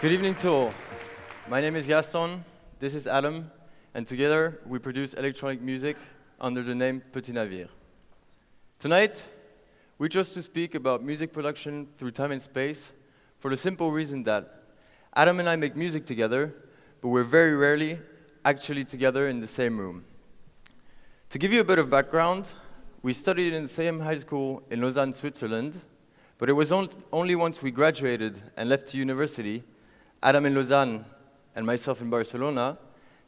Good evening to all. My name is Gaston, this is Adam, and together we produce electronic music under the name Petit Navire. Tonight, we chose to speak about music production through time and space for the simple reason that Adam and I make music together, but we're very rarely actually together in the same room. To give you a bit of background, we studied in the same high school in Lausanne, Switzerland, but it was only once we graduated and left to university, Adam in Lausanne and myself in Barcelona,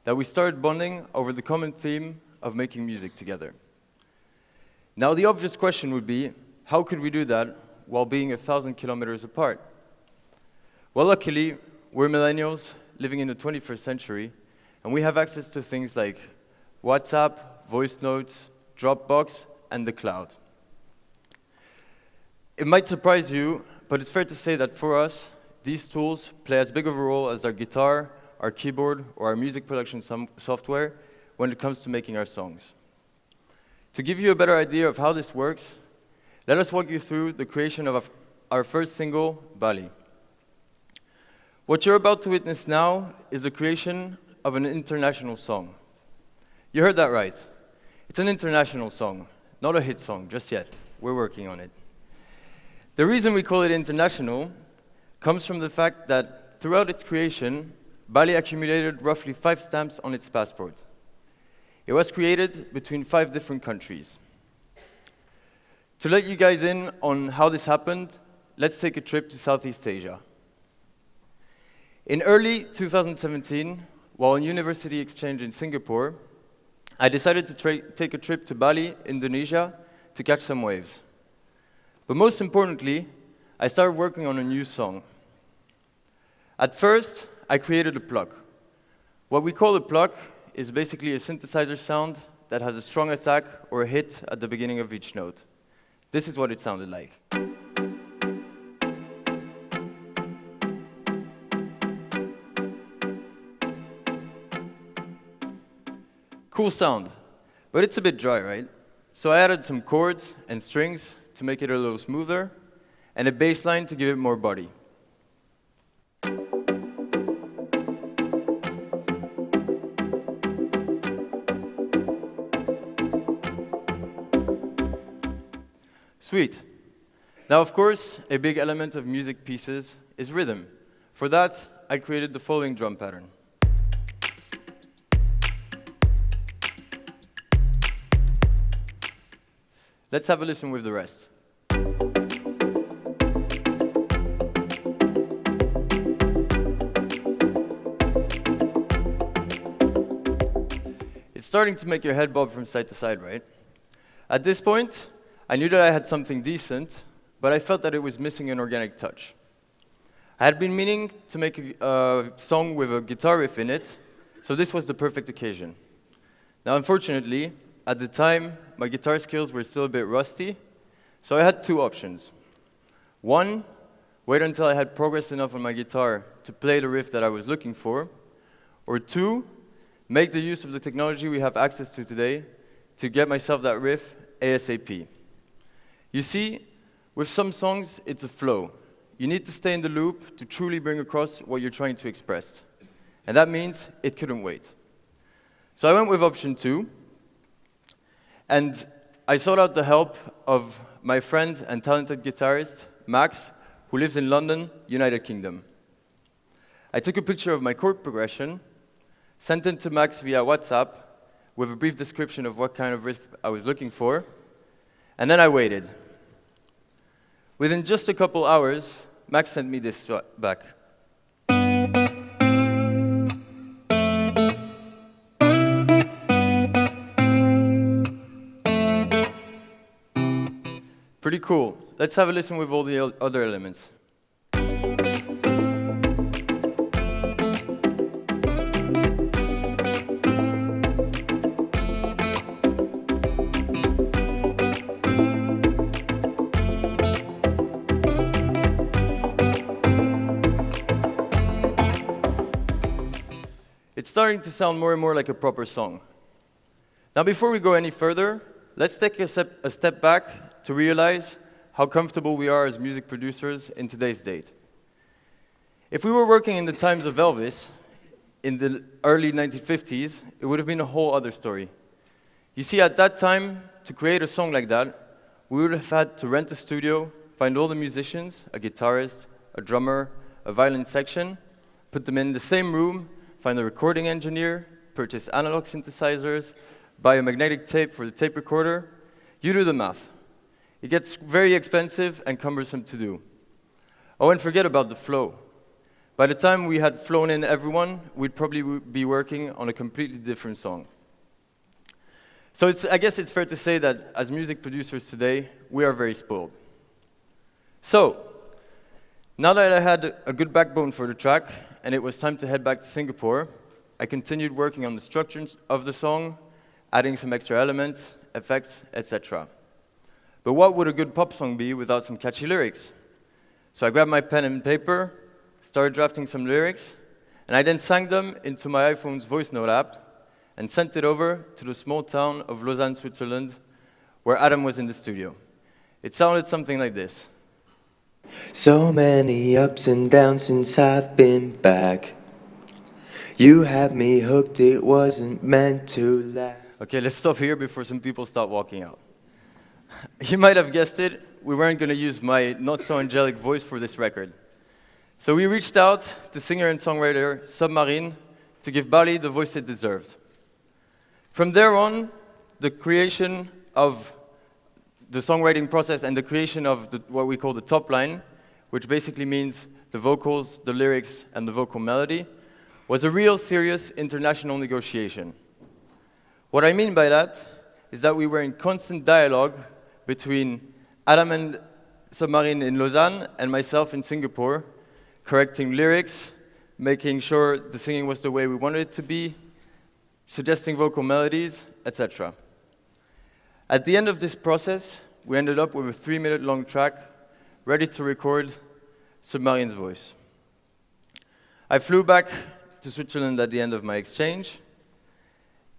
that we started bonding over the common theme of making music together. Now the obvious question would be, how could we do that while being 1,000 kilometers apart? Well, luckily, we're millennials living in the 21st century, and we have access to things like WhatsApp, voice notes, Dropbox, and the cloud. It might surprise you, but it's fair to say that for us, these tools play as big of a role as our guitar, our keyboard, or our music production software when it comes to making our songs. To give you a better idea of how this works, let us walk you through the creation of our first single, Bali. What you're about to witness now is the creation of an international song. You heard that right. It's an international song, not a hit song just yet. We're working on it. The reason we call it international comes from the fact that throughout its creation, Bali accumulated roughly 5 stamps on its passport. It was created between 5 different countries. To let you guys in on how this happened, let's take a trip to Southeast Asia. In early 2017, while on university exchange in Singapore, I decided to take a trip to Bali, Indonesia, to catch some waves. But most importantly, I started working on a new song. At first, I created a pluck. What we call a pluck is basically a synthesizer sound that has a strong attack or a hit at the beginning of each note. This is what it sounded like. Cool sound, but it's a bit dry, right? So I added some chords and strings to make it a little smoother, and a bass line to give it more body. Sweet. Now, of course, a big element of music pieces is rhythm. For that, I created the following drum pattern. Let's have a listen with the rest. It's starting to make your head bob from side to side, right? At this point, I knew that I had something decent, but I felt that it was missing an organic touch. I had been meaning to make a song with a guitar riff in it, so this was the perfect occasion. Now, unfortunately, at the time, my guitar skills were still a bit rusty, so I had 2 options. 1, wait until I had progressed enough on my guitar to play the riff that I was looking for, or 2, make the use of the technology we have access to today to get myself that riff ASAP. You see, with some songs, it's a flow. You need to stay in the loop to truly bring across what you're trying to express. And that means it couldn't wait. So I went with option 2, and I sought out the help of my friend and talented guitarist, Max, who lives in London, United Kingdom. I took a picture of my chord progression, sent it to Max via WhatsApp with a brief description of what kind of riff I was looking for, and then I waited. Within just a couple hours, Max sent me this back. Pretty cool. Let's have a listen with all the other elements. It's starting to sound more and more like a proper song. Now, before we go any further, let's take a step back to realize how comfortable we are as music producers in today's date. If we were working in the times of Elvis, in the early 1950s, it would have been a whole other story. You see, at that time, to create a song like that, we would have had to rent a studio, find all the musicians, a guitarist, a drummer, a violin section, put them in the same room, find a recording engineer, purchase analog synthesizers, buy a magnetic tape for the tape recorder. You do the math. It gets very expensive and cumbersome to do. Oh, and forget about the flow. By the time we had flown in everyone, we'd probably be working on a completely different song. So I guess it's fair to say that as music producers today, we are very spoiled. So, now that I had a good backbone for the track, and it was time to head back to Singapore, I continued working on the structures of the song, adding some extra elements, effects, etc. But what would a good pop song be without some catchy lyrics? So I grabbed my pen and paper, started drafting some lyrics, and I then sang them into my iPhone's voice note app and sent it over to the small town of Lausanne, Switzerland, where Adam was in the studio. It sounded something like this. So many ups and downs since I've been back. You had me hooked, it wasn't meant to last. Okay, let's stop here before some people start walking out. You might have guessed it, we weren't going to use my not-so-angelic voice for this record. So we reached out to singer and songwriter Submarine to give Bali the voice it deserved. From there on, the creation of the songwriting process and the creation of what we call the top line, which basically means the vocals, the lyrics, and the vocal melody, was a real serious international negotiation. What I mean by that is that we were in constant dialogue between Adam and Submarine in Lausanne and myself in Singapore, correcting lyrics, making sure the singing was the way we wanted it to be, suggesting vocal melodies, etc. At the end of this process, we ended up with a 3-minute-long track ready to record Submarine's voice. I flew back to Switzerland at the end of my exchange,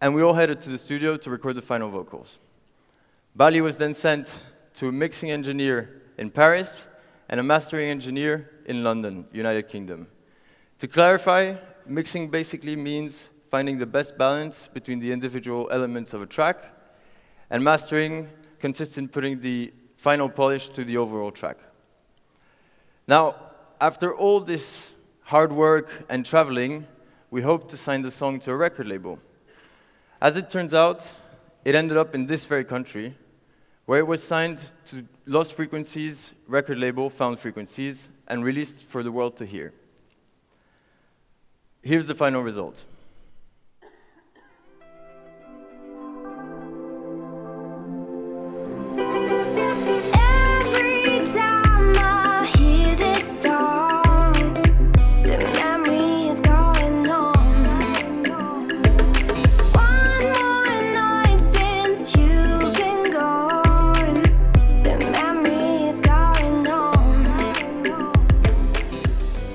and we all headed to the studio to record the final vocals. Bali was then sent to a mixing engineer in Paris and a mastering engineer in London, United Kingdom. To clarify, mixing basically means finding the best balance between the individual elements of a track, and mastering consists in putting the final polish to the overall track. Now, after all this hard work and traveling, we hoped to sign the song to a record label. As it turns out, it ended up in this very country, where it was signed to Lost Frequencies record label, Found Frequencies, and released for the world to hear. Here's the final result.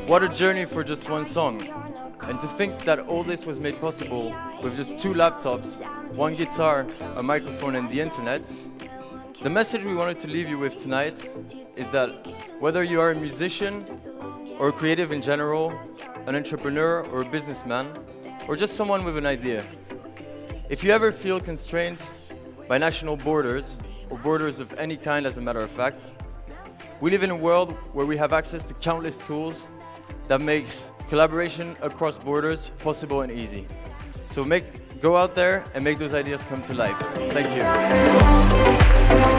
What a journey for just one song. And to think that all this was made possible with just 2 laptops, 1 guitar, a microphone, and the internet. The message we wanted to leave you with tonight is that whether you are a musician or a creative in general, an entrepreneur or a businessman, or just someone with an idea, if you ever feel constrained by national borders, or borders of any kind as a matter of fact, we live in a world where we have access to countless tools that makes collaboration across borders possible and easy. So go out there and make those ideas come to life. Thank you.